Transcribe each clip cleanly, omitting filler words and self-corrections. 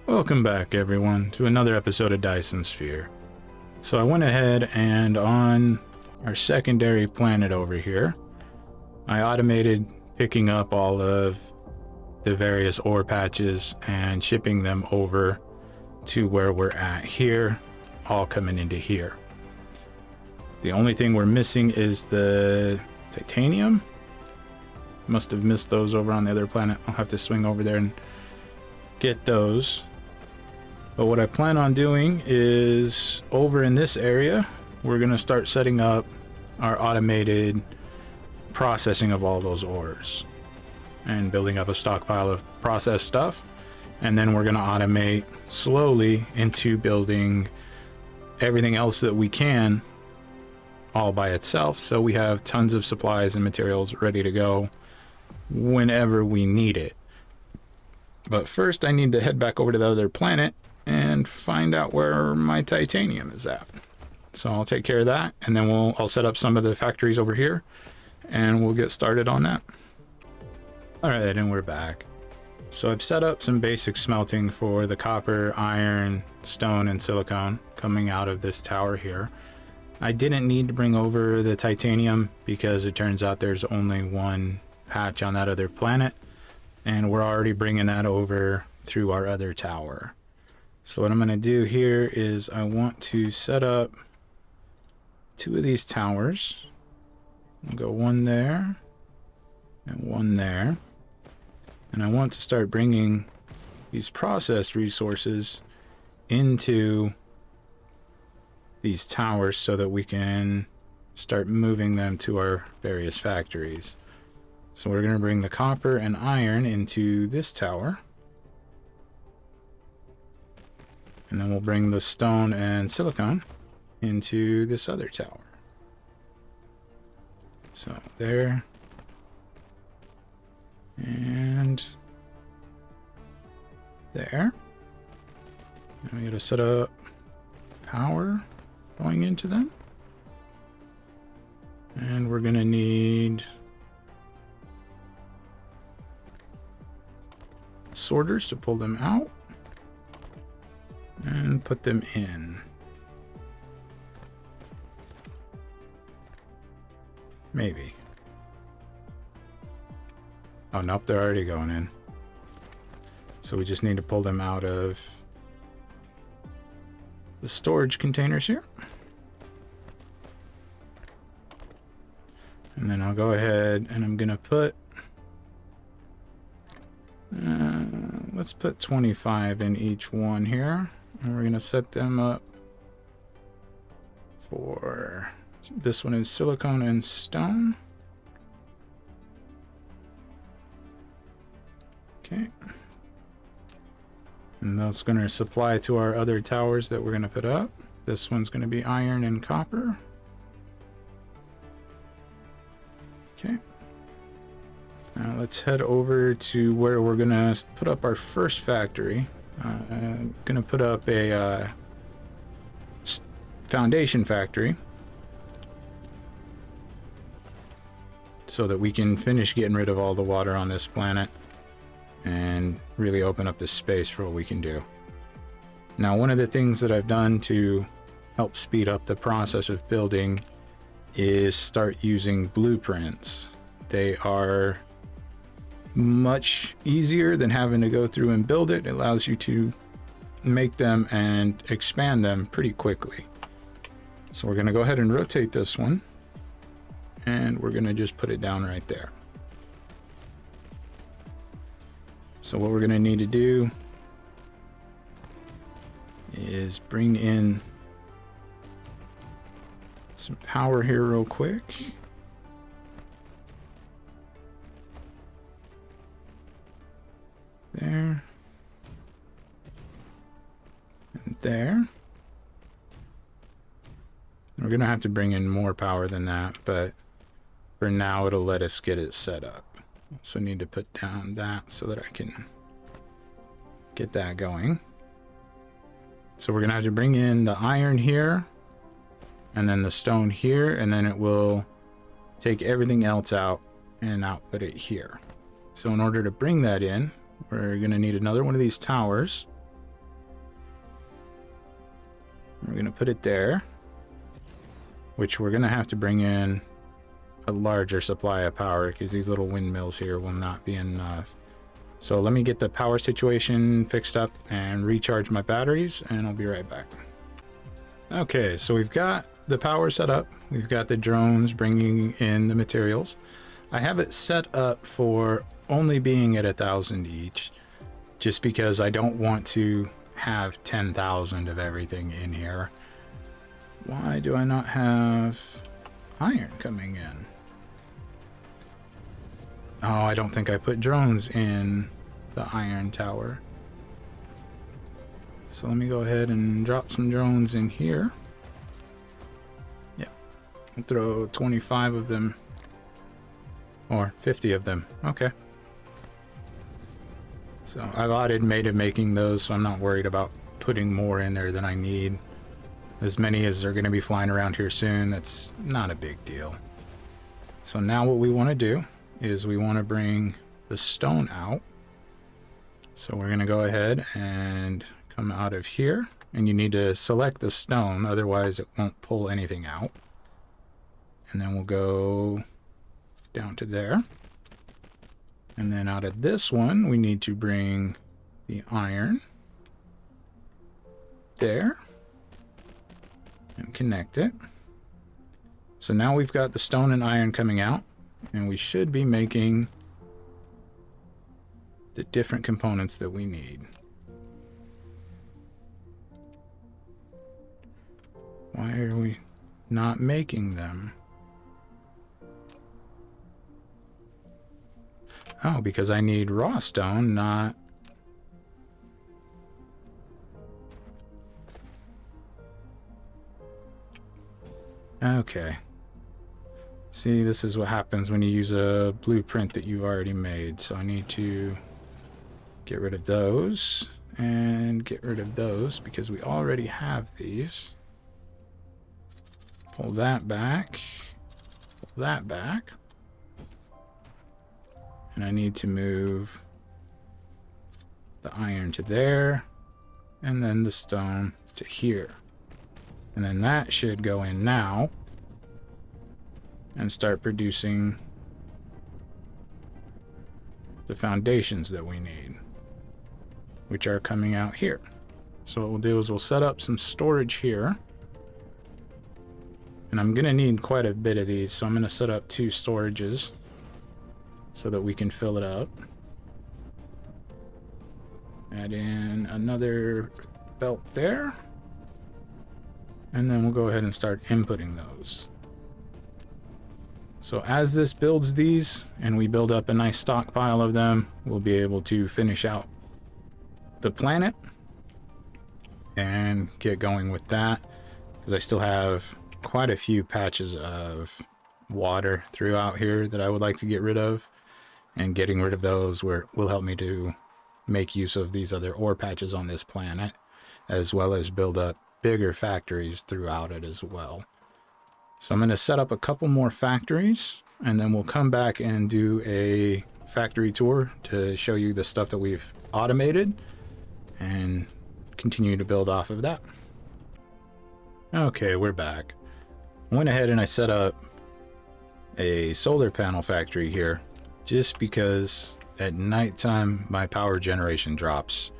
Welcome back everyone to another episode of Dyson Sphere. So I went ahead and on our secondary planet over here, I automated picking up all of the various ore patches and shipping them over to where we're at here, all coming into here. The only thing we're missing is the titanium. Must have missed those over on the other planet. I'll have to swing over there and get those. But what I plan on doing is over in this area, we're going to start setting up our automated processing of all those ores and building up a stockpile of processed stuff. And then we're going to automate slowly into building everything else that we can all by itself. So we have tons of supplies and materials ready to go whenever we need it. But first I need to head back over to the other planet and find out where my titanium is at. So I'll take care of that, and then I'll set up some of the factories over here and we'll get started on that. All right, and we're back. So I've set up some basic smelting for the copper, iron, stone, and silicone coming out of this tower here. I didn't need to bring over the titanium because it turns out there's only one patch on that other planet, and we're already bringing that over through our other tower. So what I'm going to do here is I want to set up two of these towers. I'll go one there and one there. And I want to start bringing these processed resources into these towers so that we can start moving them to our various factories. So we're going to bring the copper and iron into this tower. And then we'll bring the stone and silicone into this other tower. So there. And there. And we gotta set up power going into them. And we're gonna need sorters to pull them out and put them in. Maybe. Oh, nope, they're already going in. So we just need to pull them out of the storage containers here. And then I'll go ahead and I'm gonna put let's put 25 in each one here. And we're going to set them up for, this one is silicone and stone. Okay. And that's going to supply to our other towers that we're going to put up. This one's going to be iron and copper. Okay. Now let's head over to where we're going to put up our first factory. I'm going to put up a foundation factory so that we can finish getting rid of all the water on this planet and really open up the space for what we can do. Now, one of the things that I've done to help speed up the process of building is start using blueprints. They are much easier than having to go through and build it. It allows you to make them and expand them pretty quickly. So we're going to go ahead and rotate this one, and we're going to just put it down right there. So what we're going to need to do is bring in some power here real quick. There. And there. We're going to have to bring in more power than that, but for now it'll let us get it set up. So I need to put down that so that I can get that going. So we're going to have to bring in the iron here, and then the stone here, and then it will take everything else out and output it here. So in order to bring that in, we're going to need another one of these towers. We're going to put it there, which we're going to have to bring in a larger supply of power because these little windmills here will not be enough. So let me get the power situation fixed up and recharge my batteries, and I'll be right back. Okay, so we've got the power set up. We've got the drones bringing in the materials. I have it set up for only being at 1,000 each, just because I don't want to have 10,000 of everything in here. Why do I not have iron coming in? Oh, I don't think I put drones in the iron tower. So let me go ahead and drop some drones in here. Yep. I'll throw 25 of them. Or 50 of them. Okay. So I've automated making those, so I'm not worried about putting more in there than I need. As many as are going to be flying around here soon, that's not a big deal. So now what we want to do is we want to bring the stone out. So we're going to go ahead and come out of here, and you need to select the stone, otherwise it won't pull anything out. And then we'll go down to there. And then out of this one, we need to bring the iron there and connect it. So now we've got the stone and iron coming out, and we should be making the different components that we need. Why are we not making them? Oh, because I need raw stone, not... Okay. See, this is what happens when you use a blueprint that you've already made. So I need to get rid of those and get rid of those because we already have these. Pull that back. Pull that back. And I need to move the iron to there, and then the stone to here. And then that should go in now and start producing the foundations that we need, which are coming out here. So what we'll do is we'll set up some storage here. And I'm going to need quite a bit of these, so I'm going to set up 2 storages so that we can fill it up. Add in another belt there. And then we'll go ahead and start inputting those. So as this builds these and we build up a nice stockpile of them, we'll be able to finish out the planet and get going with that, because I still have quite a few patches of water throughout here that I would like to get rid of. And getting rid of those will help me to make use of these other ore patches on this planet, as well as build up bigger factories throughout it as well. So I'm going to set up a couple more factories, and then we'll come back and do a factory tour to show you the stuff that we've automated and continue to build off of that. Okay, we're back. I went ahead and I set up a solar panel factory here, just because at nighttime my power generation drops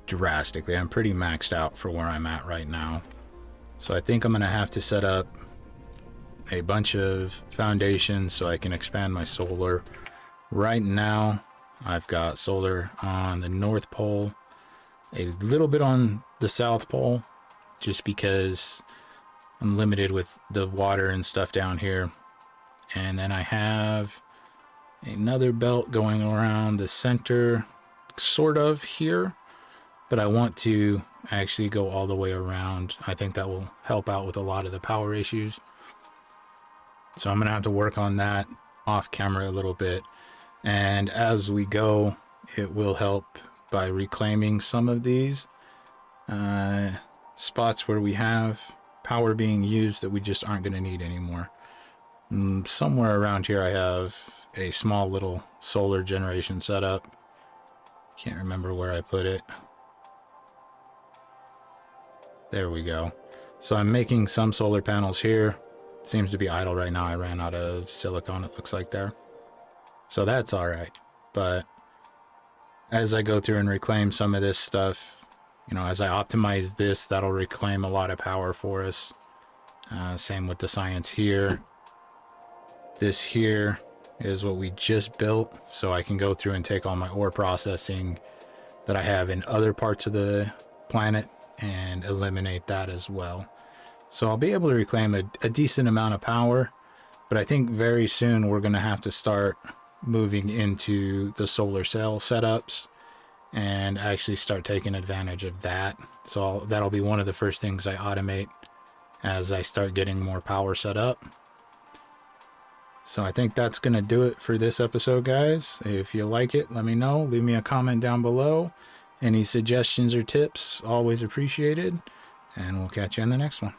drastically. I'm pretty maxed out for where I'm at right now. So I think I'm going to have to set up a bunch of foundations so I can expand my solar. Right now I've got solar on the North Pole, a little bit on the South Pole, just because I'm limited with the water and stuff down here. And then I have another belt going around the center, sort of here, but I want to actually go all the way around. I think that will help out with a lot of the power issues. So I'm going to have to work on that off camera a little bit. And as we go, it will help by reclaiming some of these spots where we have power being used that we just aren't going to need anymore. Somewhere around here I have a small little solar generation setup. Can't remember where I put it. There we go. So I'm making some solar panels here. Seems to be idle right now. I ran out of silicon, it looks like there. So that's all right. But as I go through and reclaim some of this stuff, you know, as I optimize this, that'll reclaim a lot of power for us. Same with the science here. This here is what we just built, so I can go through and take all my ore processing that I have in other parts of the planet and eliminate that as well. So I'll be able to reclaim a decent amount of power, but I think very soon we're going to have to start moving into the solar cell setups and actually start taking advantage of that. So that'll be one of the first things I automate as I start getting more power set up. So I think that's going to do it for this episode, guys. If you like it, let me know. Leave me a comment down below. Any suggestions or tips, always appreciated. And we'll catch you in the next one.